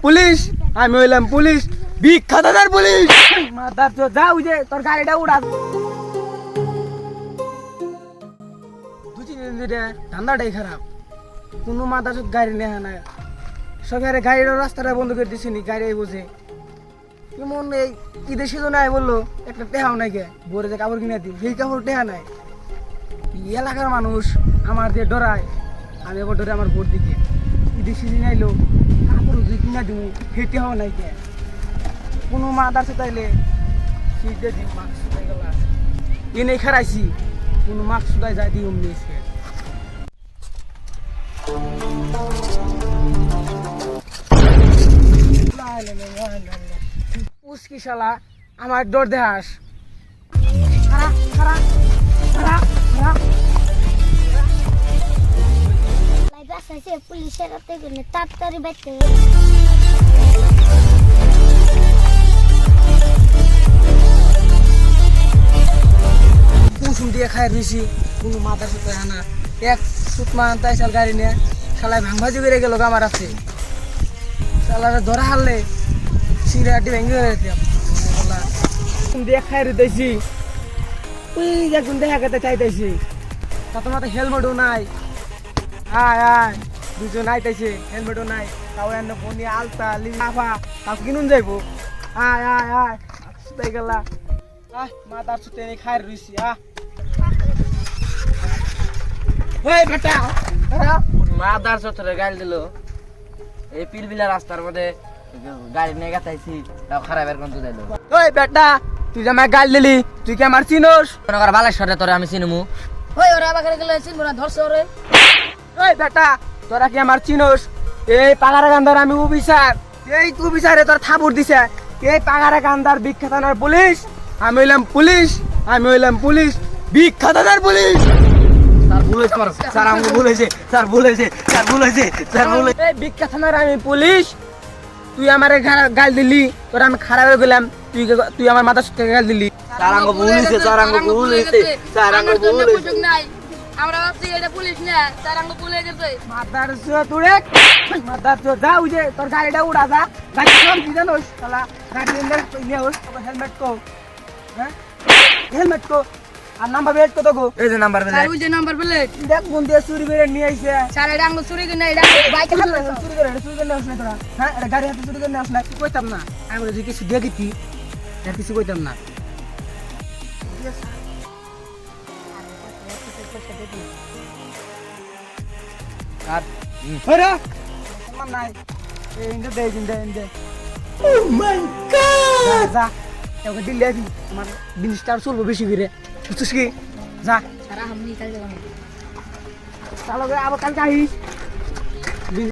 Police, আমি হইলাম police, বিখ্যাতার police. Mother তো যা ওই যে তোর গাড়িটা উড়া। দু তিন দিন ধরে ধান্দাটাই খারাপ, কোনো মাদার গাড়ি নেয় না। সবাই গাড়ির রাস্তাটা বন্ধ করে দিছি নি, গাড়ি বোঝে কেমন। এই ঈদের সিজন নাই বললো, একটা টেহাও নাই গে, বরে যে কাপড় কিনে দিই সেই কাপড় টেহা নাই। এলাকার মানুষ আমার দিয়ে ডরায়, আমি এবার ডরে আমার বোর দিকে। ঈদের সিজন আইলো, কাপড় যদি কিনা দিব সেই টেহাও নাই গে। কোনো মাদার চাইলে শীতে দিই মাস্ক শুকাই গেলা এনে খারাইছি, কোনো মাস্ক শুকাই যায় দিই অমনি এসে। উস্কি শালা আমার ডর দেহাস। পুলিশের হাতে গেলে তাড়াতাড়ি বাইতে কুসুম দিয়ে খাই রয়েছি, কোনো মাথা সুতো আনা। এক সুতমা তাই সাল গাড়ি নিয়ে শালায় ভাঙভাজি করে গেল আমার আছে। শালারে ধরা হারলে সিরাটি ভেঙে দিয়ে খাই রুতেছি। ওই একজন দেখা খেতে চাইতেছি, তাতে মাথায় হেলমেটও নাই। আয় আয় দুজন আইতেছে, হেলমেটও নাই। তাও এনে ফোন আলতা লিফা তাও কিনুন যাইব। আয় আয় আয় সুতাই গেলা মাথার সুতে এনে খাই রয়েছি। বেটা মাদার চত্বরে গাড়ি দিল, এই পিলবিলা রাস্তার মধ্যে গাড়ি নিয়ে গেতাইছি, তাও খারাপের কোন যাইলো। ওই বেটা তুই যে আমায় গাল দিলি, তুই কি আমার চিনোস? মনে কর বালেশ্বরে তোরে আমি চিনমু। ওই ওরা আবার গেলে চিনবো না, ধরছে ওরে। ওই বেটা তোরা কি আমার চিনোস? এই পাগারা গান্ধার আমি অফিসার, এই তুই অফিসারে তোর থাপুর দিছে। এই পাগারা গান্ধার বিখ্যাতার পুলিশ, আমি হইলাম পুলিশ, আমি হইলাম পুলিশ, বিখ্যাতার পুলিশ। স্যার ভুল হয়েছে আমার, স্যার আমাকে ভুল হয়েছে, স্যার ভুল হয়েছে, স্যার ভুল হয়েছে, স্যার ভুল হয়েছে। এই বিখ্যাতার আমি পুলিশ, তুই আমার গাল দিলি, তোর আমি খারাপ হয়ে গেলাম। তুই আমার মাথা সুতে গাল দিলি। স্যার আমাকে ভুল হয়েছে, স্যার আমাকে ভুল হয়েছে, স্যার আমাকে ভুল হয়েছে। আমরা ভাবছি এটা পুলিশ না, তার আঙ্গ ভুলে গেছে। মাথার তোরে মাথার যা ওই যে তোর গাড়িটা উড়া যা। গাড়ি সব কি জানোস শালা, গাড়ি নিয়ে হোস। হেলমেট কো, হ্যাঁ হেলমেট কো, আর নাম্বার প্লেট কত গো? এই যে নাম্বার স্যার ওই যে নাম্বার প্লেট, দেখ কোন দিয়ে চুরি করে নিয়ে আইছে। স্যার এটা আঙ্গ চুরি করে না, এটা বাইকে হাতে চুরি করে নেওয়া না তোরা, হ্যাঁ এটা গাড়ি হাতে চুরি করে নেওয়া না। তুই কইতাম না আমি যদি কিছু দেখি আর কিছু কইতাম না। আর হইরা সম্মান নাই, এই ইন্দে দে ইন্দে ইন্দে। ও মাই গড যা তোকে দিলে দি আমার জিনিসটা চলবো বেশি করে, বুঝছিস কি? যা স্যার আমি কাল গেলাম। চালো আবার কালকে আইস।